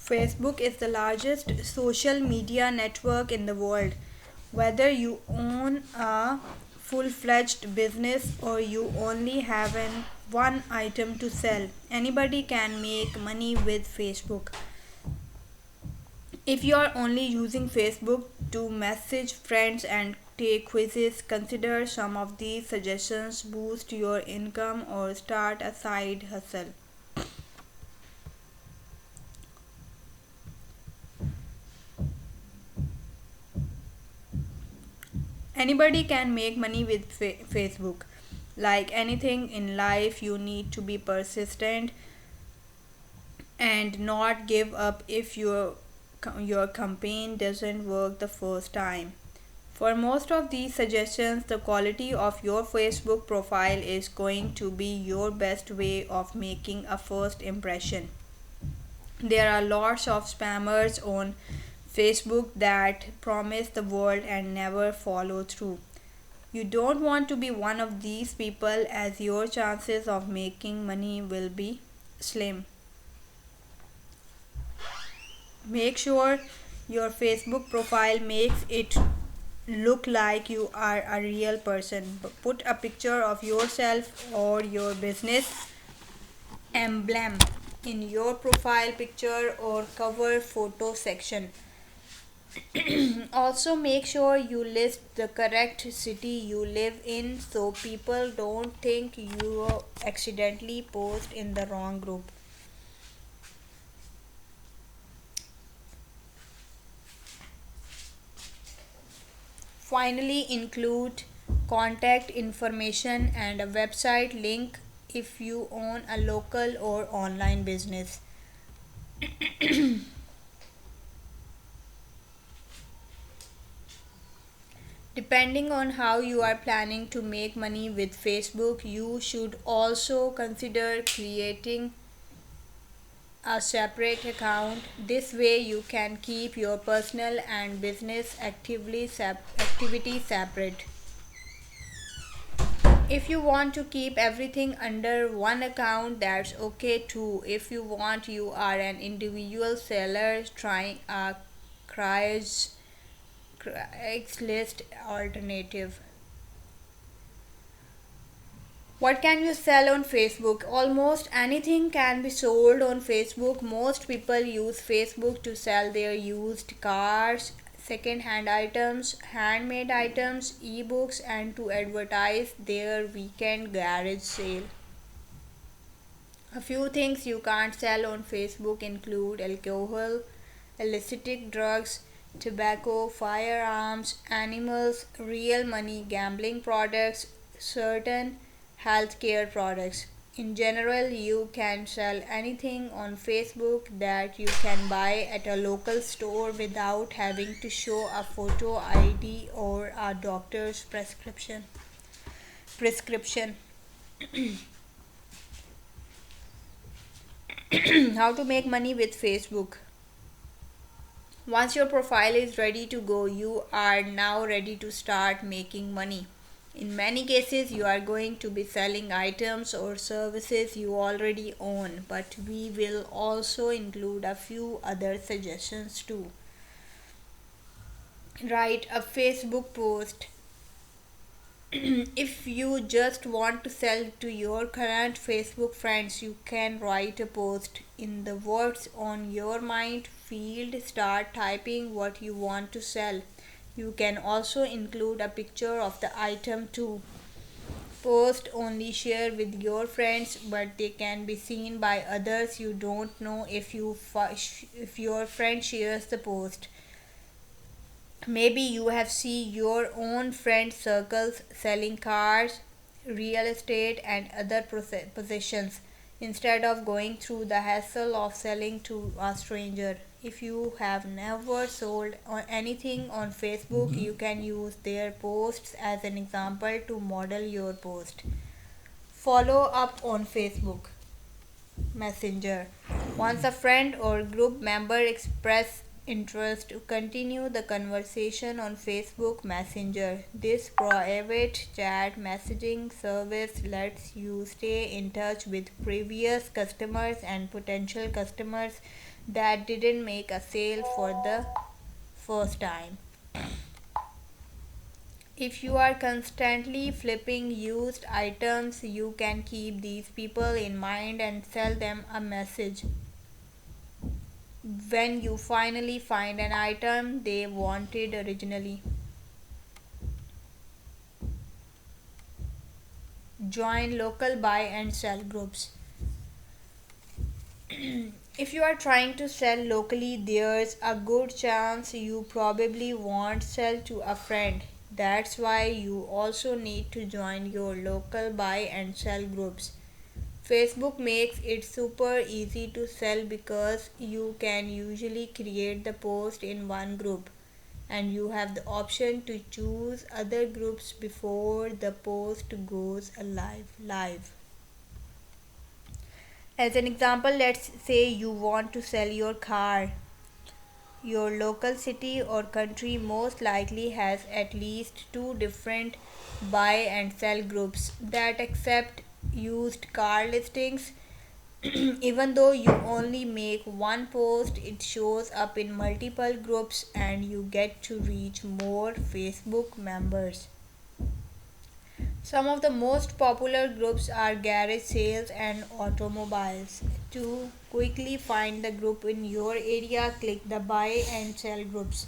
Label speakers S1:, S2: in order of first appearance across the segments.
S1: Facebook is the largest social media network in the world. Whether you own a full fledged business or you only have one item to sell, anybody can make money with Facebook. If you are only using Facebook to message friends and take quizzes, consider some of these suggestions boost your income or start a side hustle. Anybody can make money with Facebook. Like anything in life, you need to be persistent and not give up if your campaign doesn't work the first time. For most of these suggestions, the quality of your Facebook profile is going to be your best way of making a first impression. There are lots of spammers on Facebook that promise the world and never follow through. You don't want to be one of these people, as your chances of making money will be slim. Make sure your Facebook profile makes it look like you are a real person. Put a picture of yourself or your business emblem in your profile picture or cover photo section. Also, make sure you list the correct city you live in so people don't think you accidentally post in the wrong group. Finally, include contact information and a website link if you own a local or online business. Depending on how you are planning to make money with Facebook, you should also consider creating a separate account. This way, you can keep your personal and business activity separate. If you want to keep everything under one account, that's okay too. If you want, you are an individual seller trying a Craigslist alternative. What can you sell on Facebook? Almost anything can be sold on Facebook. Most people use Facebook to sell their used cars, second hand items, handmade items, ebooks, and to advertise their weekend garage sale. A few things you can't sell on Facebook include alcohol, illicit drugs, tobacco, firearms, animals, real money gambling products, certain healthcare products. In general, you can sell anything on Facebook that you can buy at a local store without having to show a photo ID or a doctor's prescription. How to make money with Facebook? Once your profile is ready to go, you are now ready to start making money. In many cases, you are going to be selling items or services you already own, but we will also include a few other suggestions too. Write a Facebook post. If you just want to sell to your current Facebook friends, you can write a post in the words on your mind field. Start typing what you want to sell. You can also include a picture of the item too. Post only share with your friends, but they can be seen by others you don't know if your friend shares the post. Maybe you have seen your own friend circles selling cars, real estate, and other possessions instead of going through the hassle of selling to a stranger. If you have never sold anything on Facebook, you can use their posts as an example to model your post. Follow up on Facebook Messenger. Once a friend or group member express interest, to continue the conversation on Facebook Messenger. This private chat messaging service lets you stay in touch with previous customers and potential customers that didn't make a sale for the first time. If you are constantly flipping used items, you can keep these people in mind and sell them a message. When you finally find an item they wanted originally, join local buy and sell groups. If you are trying to sell locally, there's a good chance you probably won't sell to a friend. That's why you also need to join your local buy and sell groups. Facebook makes it super easy to sell because you can usually create the post in one group and you have the option to choose other groups before the post goes live. As an example, let's say you want to sell your car. Your local city or country most likely has at least two different buy and sell groups that accept used car listings. Even though you only make one post, it shows up in multiple groups and you get to reach more Facebook members. Some of the most popular groups are garage sales and automobiles. To quickly find the group in your area, click the buy and sell groups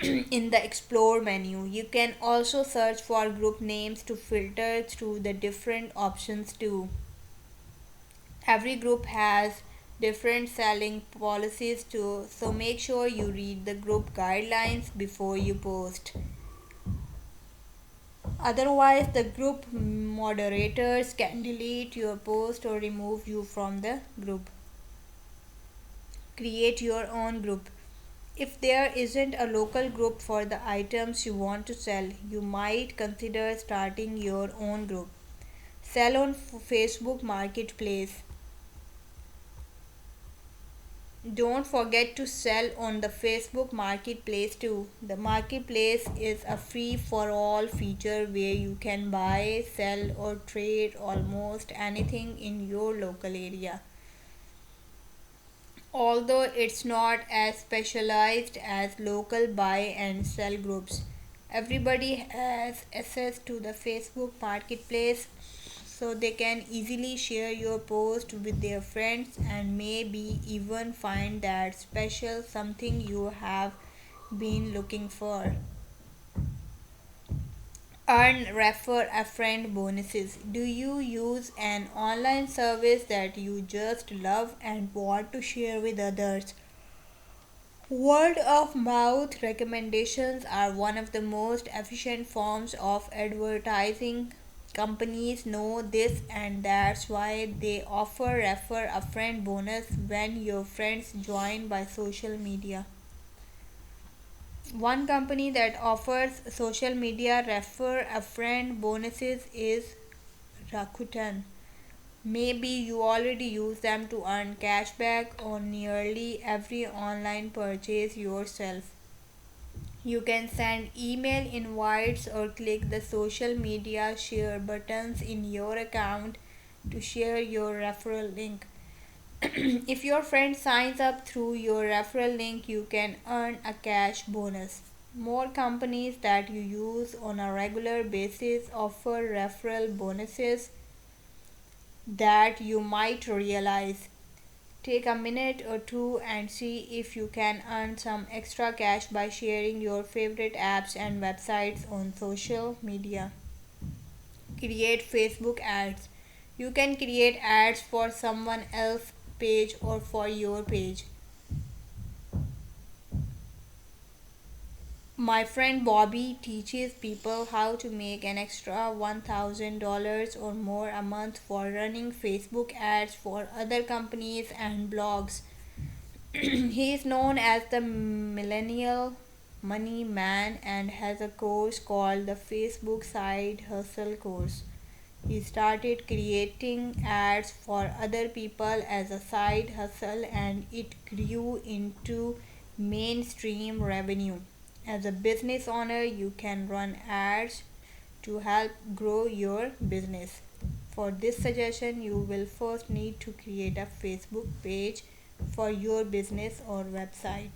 S1: in the explore menu. You can also search for group names to filter through the different options too. Every group has different selling policies too, so make sure you read the group guidelines before you post. Otherwise, the group moderators can delete your post or remove you from the group. Create your own group. If there isn't a local group for the items you want to sell, you might consider starting your own group. Sell on Facebook Marketplace. Don't forget to sell on the Facebook Marketplace too. The Marketplace is a free for all feature where you can buy, sell, or trade almost anything in your local area. Although it's not as specialized as local buy and sell groups, everybody has access to the Facebook Marketplace so they can easily share your post with their friends and maybe even find that special something you have been looking for. Earn refer a friend bonuses. Do you use an online service that you just love and want to share with others? Word of mouth recommendations are one of the most efficient forms of advertising. Companies know this and that's why they offer refer a friend bonus when your friends join by social media. One company that offers social media refer a friend bonuses is Rakuten. Maybe you already use them to earn cashback on nearly every online purchase yourself. You can send email invites or click the social media share buttons in your account to share your referral link. If your friend signs up through your referral link, you can earn a cash bonus. More companies that you use on a regular basis offer referral bonuses that you might realize. Take a minute or two and see if you can earn some extra cash by sharing your favorite apps and websites on social media. Create Facebook ads. You can create ads for someone else's page or for your page. My friend Bobby teaches people how to make an extra $1,000 or more a month for running Facebook ads for other companies and blogs. He is known as the Millennial Money Man and has a course called the Facebook Side Hustle course. He started creating ads for other people as a side hustle and it grew into mainstream revenue. As a business owner, you can run ads to help grow your business. For this suggestion, you will first need to create a Facebook page for your business or website.